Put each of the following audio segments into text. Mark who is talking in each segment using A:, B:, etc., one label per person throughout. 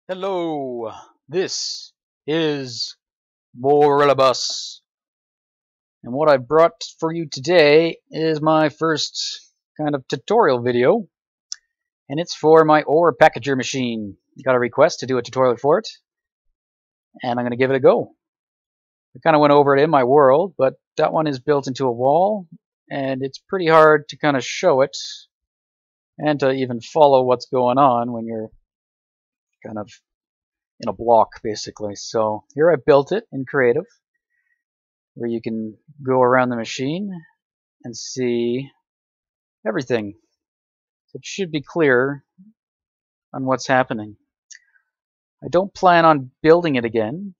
A: Hello, this is Morilibus, and what I brought for you today is my first kind of tutorial video, and it's for my ore packager machine. I got a request to do a tutorial for it, and I'm going to give it a go. I kind of went over it in my world, but that one is built into a wall, and it's pretty hard to kind of show it and to even follow what's going on when you're kind of in a block, basically. So here I built it in Creative, where you can go around the machine and see everything. So it should be clear on what's happening. I don't plan on building it again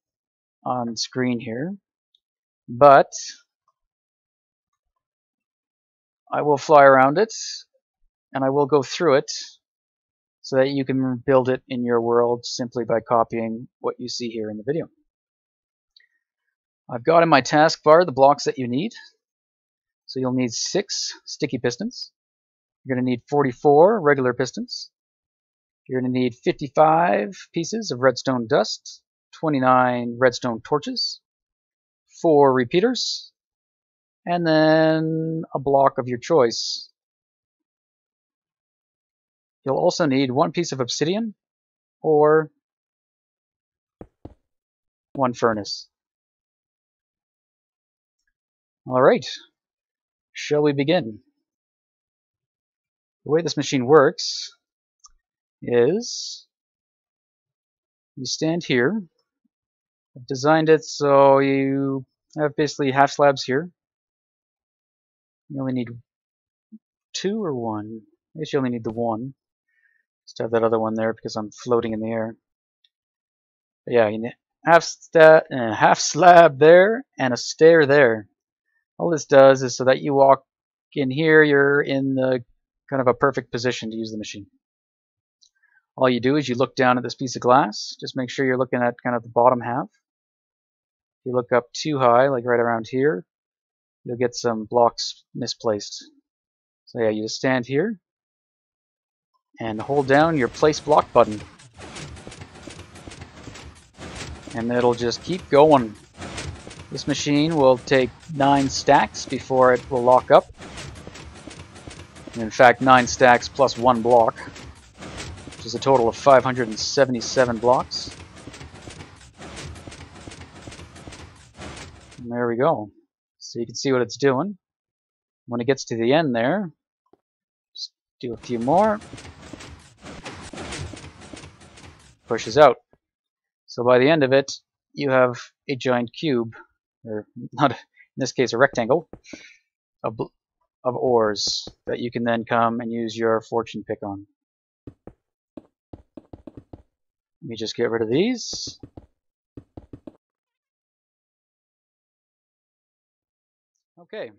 A: on screen here, but I will fly around it and I will go through it so that you can build it in your world simply by copying what you see here in the video. I've got in my taskbar the blocks that you need. So you'll need 6 sticky pistons. You're going to need 44 regular pistons. You're going to need 55 pieces of redstone dust, 29 redstone torches, 4 repeaters, and then a block of your choice. You'll also need 1 piece of obsidian or 1 furnace. Alright, shall we begin? The way this machine works is you stand here. I've designed it so you have basically half slabs here. You only need 2 or 1. I guess you only need the 1. Just have that other one there because I'm floating in the air. But yeah, you need half slab there and a stair there. All this does is so that you walk in here, you're in the kind of a perfect position to use the machine. All you do is you look down at this piece of glass. Just make sure you're looking at kind of the bottom half. If you look up too high, like right around here, you'll get some blocks misplaced. So yeah, you just stand here and hold down your place block button. And it'll just keep going. This machine will take 9 stacks before it will lock up. And in fact, 9 stacks plus 1 block, which is a total of 577 blocks. And there we go. So you can see what it's doing. When it gets to the end there, just do a few more. Pushes out. So by the end of it, you have a giant cube, or not, in this case a rectangle, of ores that you can then come and use your fortune pick on. Let me just get rid of these. Okay,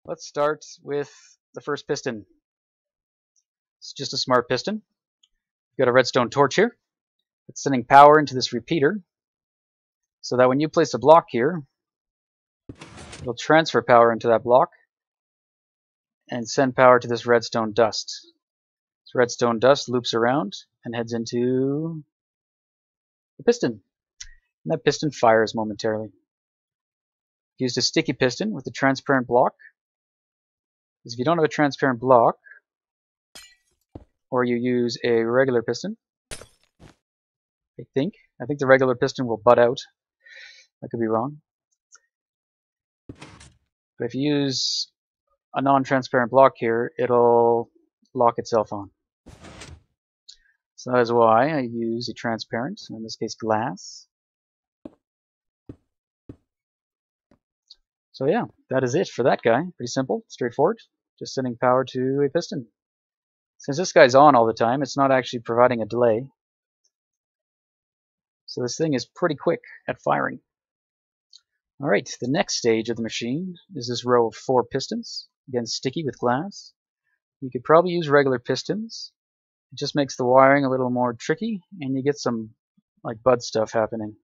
A: let's start with the first piston. It's just a smart piston. We've got a redstone torch here. It's sending power into this repeater so that when you place a block here, it'll transfer power into that block and send power to this redstone dust. This redstone dust loops around and heads into the piston. And that piston fires momentarily. Used a sticky piston with a transparent block. Because if you don't have a transparent block, or you use a regular piston, I think the regular piston will butt out. I could be wrong. But if you use a non-transparent block here, it'll lock itself on. So that is why I use a transparent, in this case glass. So yeah, that is it for that guy. Pretty simple, straightforward. Just sending power to a piston. Since this guy's on all the time, it's not actually providing a delay. So this thing is pretty quick at firing. Alright, the next stage of the machine is this row of 4 pistons. Again, sticky with glass. You could probably use regular pistons. It just makes the wiring a little more tricky, and you get some like bud stuff happening.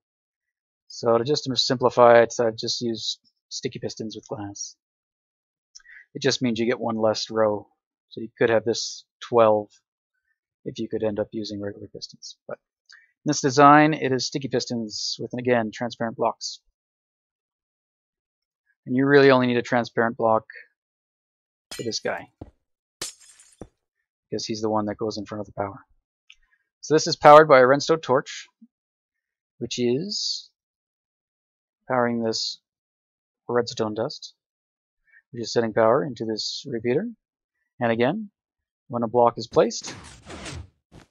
A: So to just simplify it, I've just used sticky pistons with glass. It just means you get 1 less row. So you could have this 12 if you could end up using regular pistons. But In this design, it is sticky pistons with, again, transparent blocks. And you really only need a transparent block for this guy, because he's the one that goes in front of the power. So this is powered by a redstone torch, which is powering this redstone dust, which is sending power into this repeater. And again, when a block is placed,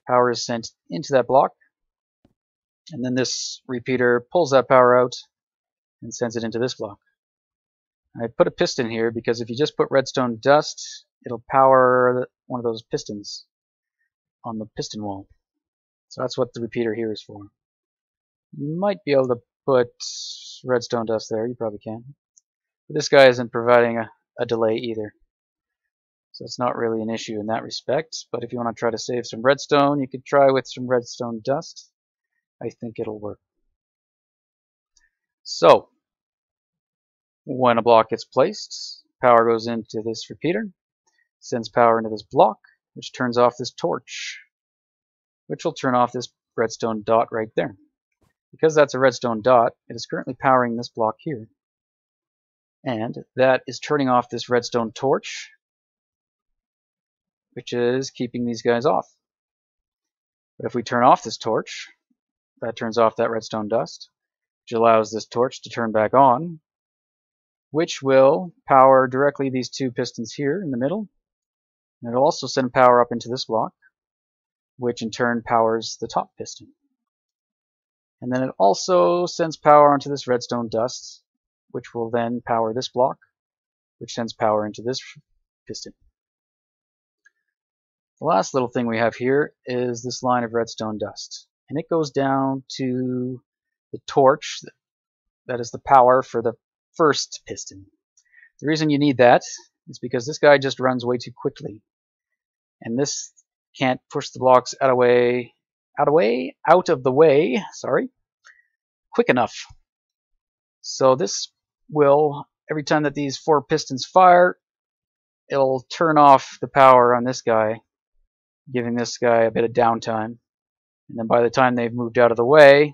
A: power is sent into that block, and then this repeater pulls that power out and sends it into this block. I put a piston here because if you just put redstone dust, it'll power one of those pistons on the piston wall. So that's what the repeater here is for. You might be able to put redstone dust there, you probably can. But this guy isn't providing a delay either. So it's not really an issue in that respect. But if you want to try to save some redstone, you could try with some redstone dust. I think it'll work. So, when a block gets placed, power goes into this repeater, sends power into this block, which turns off this torch, which will turn off this redstone dot right there. Because that's a redstone dot, it is currently powering this block here. And that is turning off this redstone torch, which is keeping these guys off. But if we turn off this torch, that turns off that redstone dust, which allows this torch to turn back on, which will power directly these two pistons here in the middle. And it'll also send power up into this block, which in turn powers the top piston. And then it also sends power onto this redstone dust, which will then power this block, which sends power into this piston. The last little thing we have here is this line of redstone dust. And it goes down to the torch that is the power for the first piston. The reason you need that is because this guy just runs way too quickly. And this can't push the blocks out of the way, quick enough. So this will, every time that these 4 pistons fire, it'll turn off the power on this guy, giving this guy a bit of downtime. And then by the time they've moved out of the way,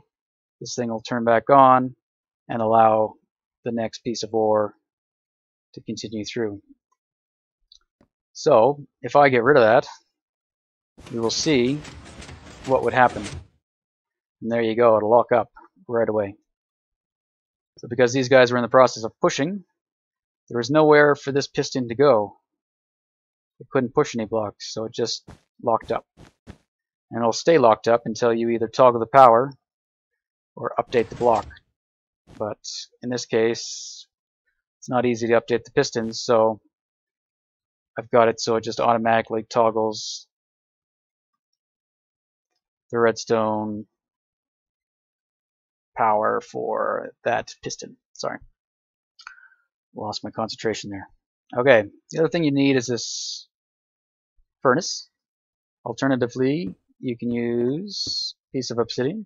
A: this thing will turn back on and allow the next piece of ore to continue through. So if I get rid of that, we will see what would happen. And there you go, it'll lock up right away. So because these guys were in the process of pushing, there was nowhere for this piston to go. It couldn't push any blocks, so it just locked up. And it'll stay locked up until you either toggle the power or update the block. But in this case, it's not easy to update the pistons, so I've got it so it just automatically toggles the redstone power for that piston. Sorry, lost my concentration there. Okay, the other thing you need is this furnace. Alternatively, you can use a piece of obsidian.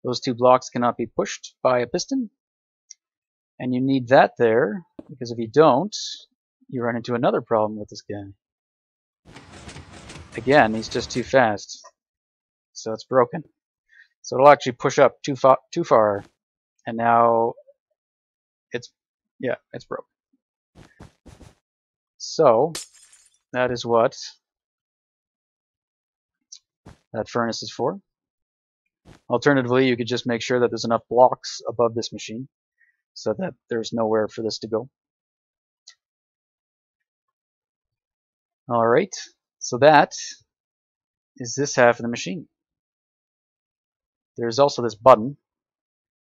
A: Those 2 blocks cannot be pushed by a piston. And you need that there, because if you don't, you run into another problem with this guy. Again, he's just too fast. So it's broken. So it'll actually push up too far. And now it's broken. So that is what that furnace is for. Alternatively, you could just make sure that there's enough blocks above this machine so that there's nowhere for this to go. Alright, so that is this half of the machine. There's also this button.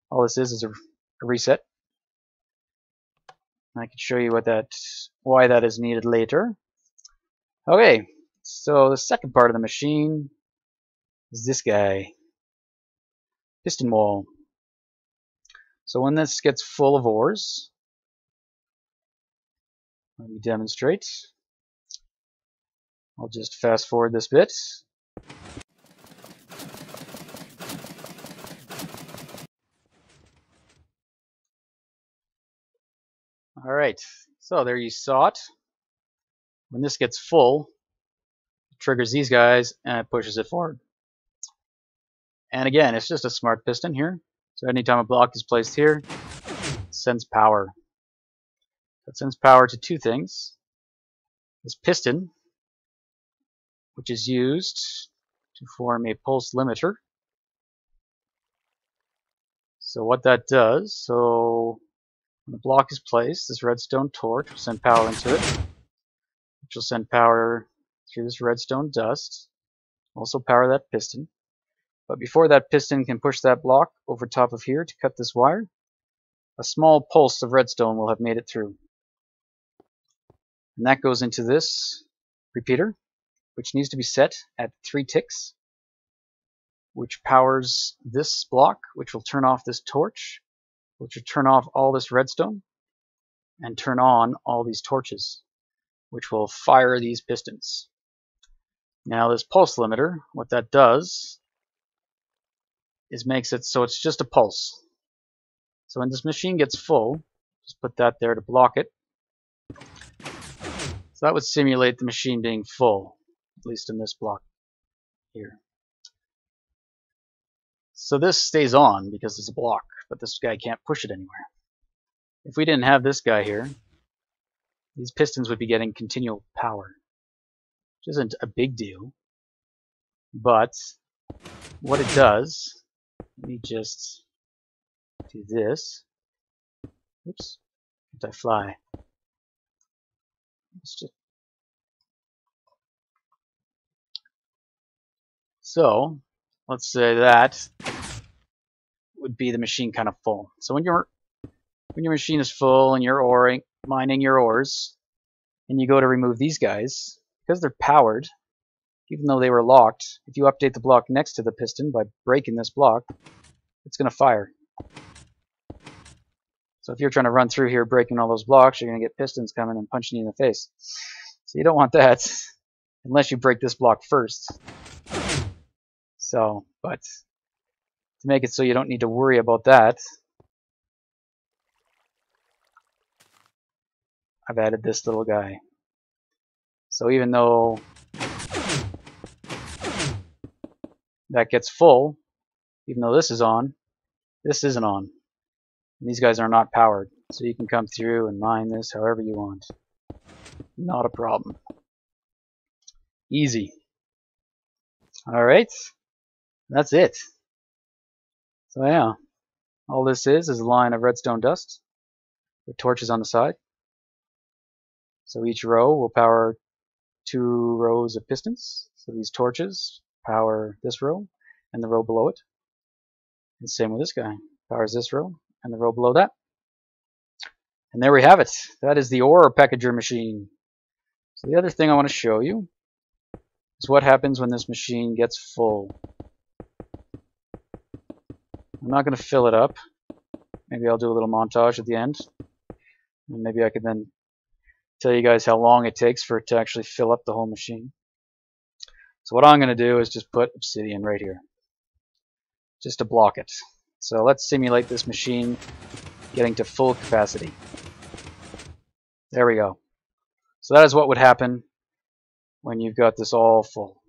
A: All this is a reset. I can show you why that is needed later. Okay, so the second part of the machine is this guy. Piston wall. So when this gets full of ores, let me demonstrate. I'll just fast forward this bit. Alright, so there you saw it. When this gets full, it triggers these guys and it pushes it forward. And again, it's just a smart piston here. So anytime a block is placed here, it sends power. It sends power to two things. This piston, which is used to form a pulse limiter. So what that does, so when the block is placed, this redstone torch will send power into it, which will send power through this redstone dust, also power that piston. But before that piston can push that block over top of here to cut this wire, a small pulse of redstone will have made it through. And that goes into this repeater, which needs to be set at 3 ticks, which powers this block, which will turn off this torch, which will turn off all this redstone, and turn on all these torches, which will fire these pistons. Now this pulse limiter, what that does is makes it so it's just a pulse. So when this machine gets full, just put that there to block it. So that would simulate the machine being full, at least in this block here. So this stays on because it's a block, but this guy can't push it anywhere. If we didn't have this guy here, these pistons would be getting continual power, which isn't a big deal. But what it does, let me just do this. Oops, can't I fly? So let's say that would be the machine kind of full. So when your machine is full and you're mining your ores, and you go to remove these guys, because they're powered, even though they were locked, if you update the block next to the piston by breaking this block, it's going to fire. So if you're trying to run through here breaking all those blocks, you're going to get pistons coming and punching you in the face. So you don't want that unless you break this block first. So, but to make it so you don't need to worry about that, I've added this little guy. So even though that gets full, even though this is on, this isn't on. And these guys are not powered, so you can come through and mine this however you want. Not a problem. Easy. Alright, that's it. So yeah, all this is a line of redstone dust with torches on the side. So each row will power 2 rows of pistons. So these torches power this row and the row below it. And same with this guy. Powers this row and the row below that. And there we have it. That is the ore packager machine. So the other thing I want to show you is what happens when this machine gets full. I'm not going to fill it up. Maybe I'll do a little montage at the end. And maybe I could then tell you guys how long it takes for it to actually fill up the whole machine. So what I'm going to do is just put obsidian right here, just to block it. So let's simulate this machine getting to full capacity. There we go. So that is what would happen when you've got this all full.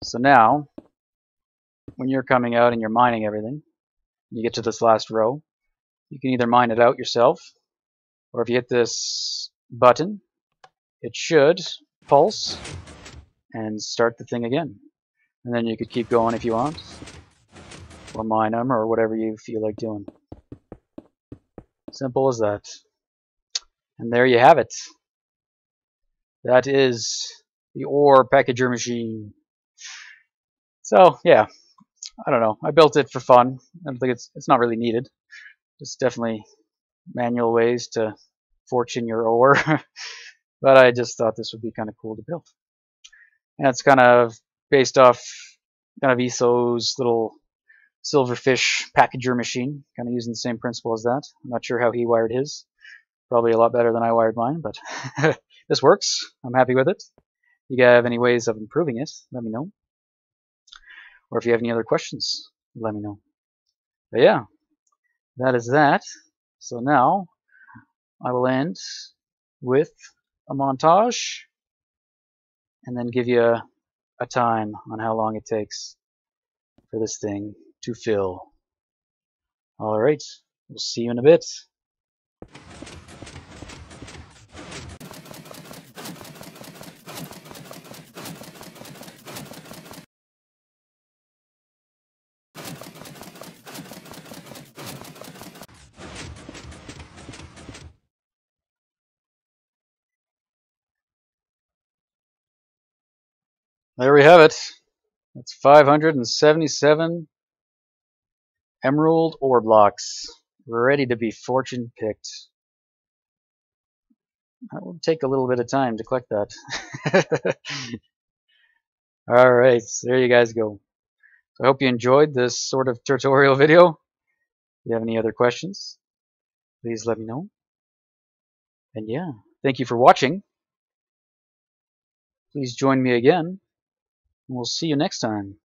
A: So now, when you're coming out and you're mining everything, you get to this last row, you can either mine it out yourself, or if you hit this button, it should pulse and start the thing again. And then you could keep going if you want, or mine them, or whatever you feel like doing. Simple as that. And there you have it. That is the ore packager machine. So yeah, I don't know. I built it for fun. I don't think it's not really needed. It's definitely manual ways to fortune your ore. But I just thought this would be kind of cool to build. And it's kind of based off kind of ESO's little silverfish packager machine, kind of using the same principle as that. I'm not sure how he wired his. Probably a lot better than I wired mine, but this works. I'm happy with it. If you have any ways of improving it, let me know. Or if you have any other questions, let me know. But yeah, that is that. So now I will end with a montage and then give you a time on how long it takes. for this thing to fill. Alright, we'll see you in a bit. There we have it. That's 577 emerald ore blocks ready to be fortune picked. That will take a little bit of time to collect that. Alright, so there you guys go. So I hope you enjoyed this sort of tutorial video. If you have any other questions, please let me know. And yeah, thank you for watching. Please join me again, and we'll see you next time.